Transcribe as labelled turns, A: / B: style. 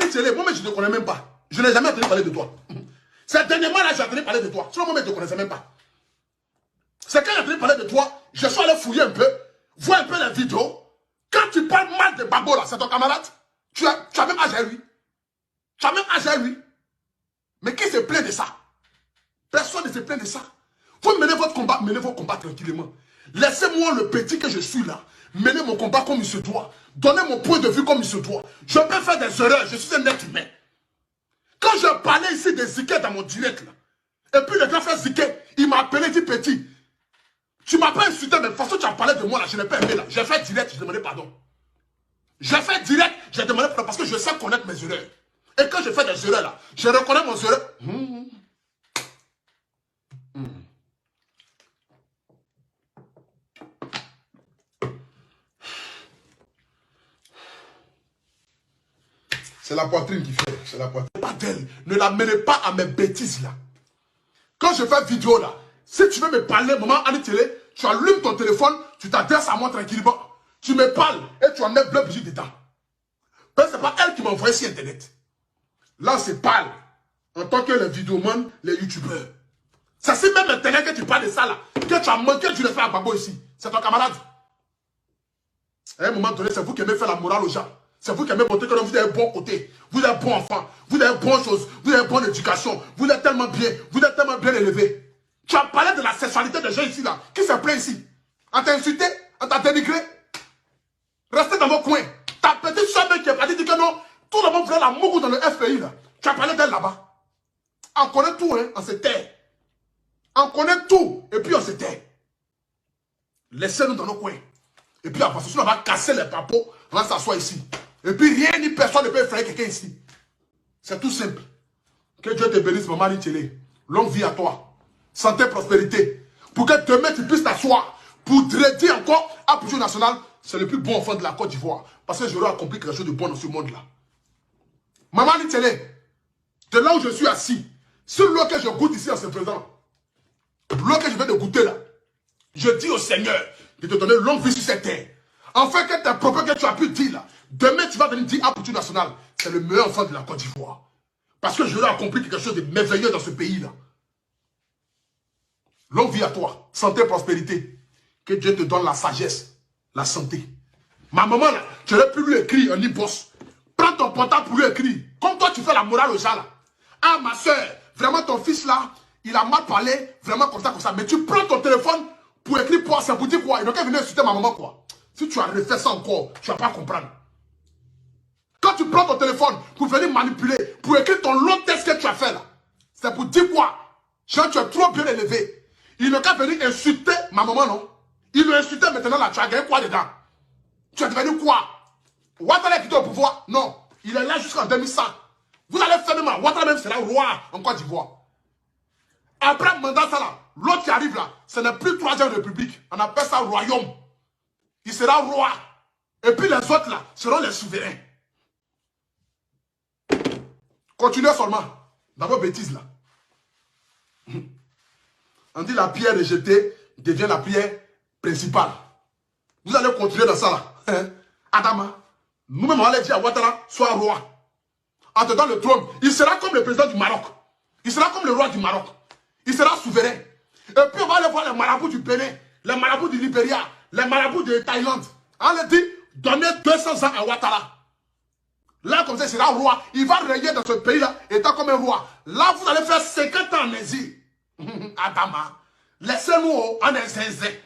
A: Télé, moi-même, je ne te connais même pas. Je n'ai jamais entendu parler de toi. C'est dernièrement là, j'ai entendu parler de toi. Sinon, moi-même, je ne te connaissais même pas. C'est quand j'ai entendu parler de toi, je suis allé fouiller un peu, voir un peu les vidéos. Quand tu parles mal de Babo, là, c'est ton camarade. Tu as même âge à lui. Tu as même âge à lui. Mais qui se plaint de ça? Personne ne se plaint de ça. Vous menez votre combat, menez vos combats tranquillement. Laissez-moi le petit que je suis là, mener mon combat comme il se doit. Donner mon point de vue comme il se doit. Je peux faire des erreurs, je suis un être humain. Quand je parlais ici des Ziké dans mon direct, là, et puis le grand frère Ziké, il m'a appelé, il dit petit, tu m'as pas insulté, mais de toute façon tu as parlé de moi là, je n'ai pas aimé là. J'ai fait direct, j'ai demandé pardon. J'ai fait direct, j'ai demandé pardon parce que je sais connaître mes erreurs. Et quand je fais des erreurs là, je reconnais mon erreur. C'est la poitrine qui fait. C'est la poitrine. Pas d'elle. Ne la menez pas à mes bêtises là. Quand je fais vidéo là, si tu veux me parler, maman, à la télé, tu allumes ton téléphone, tu t'adresses à moi tranquillement. Tu me parles et tu enlèves le bougie dedans. Parce que c'est pas elle qui m'a envoyé sur internet. Là, c'est parle. En tant que les vidéomans, les youtubeurs. C'est si même internet que tu parles de ça là, que tu as manqué du respect à Babo ici. C'est ton camarade. À un moment donné, c'est vous qui aimez faire la morale aux gens. C'est vous qui aimez montrer que vous avez un bon côté. Vous êtes bon enfant. Vous avez bonne chose. Vous avez bonne éducation. Vous êtes tellement bien. Vous êtes tellement bien élevé. Tu as parlé de la sexualité des gens ici là. Qui se plaint ici? On t'a insulté? On t'a dénigré? Restez dans vos coins. Ta petite soeur qui a pas dit que non. Tout le monde voulait la mougou dans le FPI là. Tu as parlé d'elle là-bas. On connaît tout, hein. On se tait. On connaît tout. Et puis on se tait. Laissez-nous dans nos coins. Et puis après, on va casser les papos. On va s'asseoir ici. Et puis rien ni personne ne peut effrayer quelqu'un ici. C'est tout simple. Que Dieu te bénisse, maman Télé. Longue vie à toi. Santé, prospérité. Pour que demain tu puisses t'asseoir. Pour dire encore à Pouchou National, c'est le plus bon enfant de la Côte d'Ivoire. Parce que j'aurais accompli quelque chose de bon dans ce monde-là. Maman Télé, de là où je suis assis, sur l'eau que je goûte ici en ce présent, l'eau que je viens de goûter là, je dis au Seigneur de te donner longue vie sur cette terre. Enfin que tes propos que tu as pu dire là, demain tu vas venir dire à Pouchou National, c'est le meilleur enfant de la Côte d'Ivoire. Parce que j'aurais accompli quelque chose de merveilleux dans ce pays-là. Longue vie à toi, santé, prospérité. Que Dieu te donne la sagesse, la santé. Ma maman là, tu aurais pu lui écrire un e-boss. Prends ton portable pour lui écrire. Comme toi tu fais la morale aux gens là. Ah ma soeur, vraiment ton fils là, il a mal parlé, vraiment comme ça. Mais tu prends ton téléphone pour écrire quoi, ça vous dit quoi? Il n'a qu'à venir insulter ma maman quoi. Si tu as refait ça encore, tu ne vas pas comprendre. Quand tu prends ton téléphone pour venir manipuler, pour écrire ton long texte que tu as fait là, c'est pour dire quoi? Jean, tu es trop bien élevé. Il n'a qu'à venir insulter ma maman, non? Il l'a insulté maintenant là, tu as gagné quoi dedans? Tu as devenu quoi? Ouattara est quitté au pouvoir? Non. Il est là jusqu'en 2100. Vous allez faire même, Ouattara même sera roi en Côte d'Ivoire. Après mandat ça là, l'autre qui arrive là, ce n'est plus troisième république. On appelle ça royaume. Il sera roi. Et puis les autres là seront les souverains. Continuez seulement dans vos bêtises là. On dit la pierre rejetée devient la pierre principale. Vous allez continuer dans ça là. Adama, nous-mêmes on allait dire à Ouattara, sois roi. En te donnant le trône, il sera comme le président du Maroc. Il sera comme le roi du Maroc. Il sera souverain. Et puis on va aller voir les marabouts du Bénin, les marabouts du Libéria, les marabouts de Thaïlande. On leur dit, donnez 200 ans à Ouattara. Là, comme ça, il sera roi. Il va régner dans ce pays-là, étant comme un roi. Là, vous allez faire 50 ans en exil. Adama, laissez-nous en exil.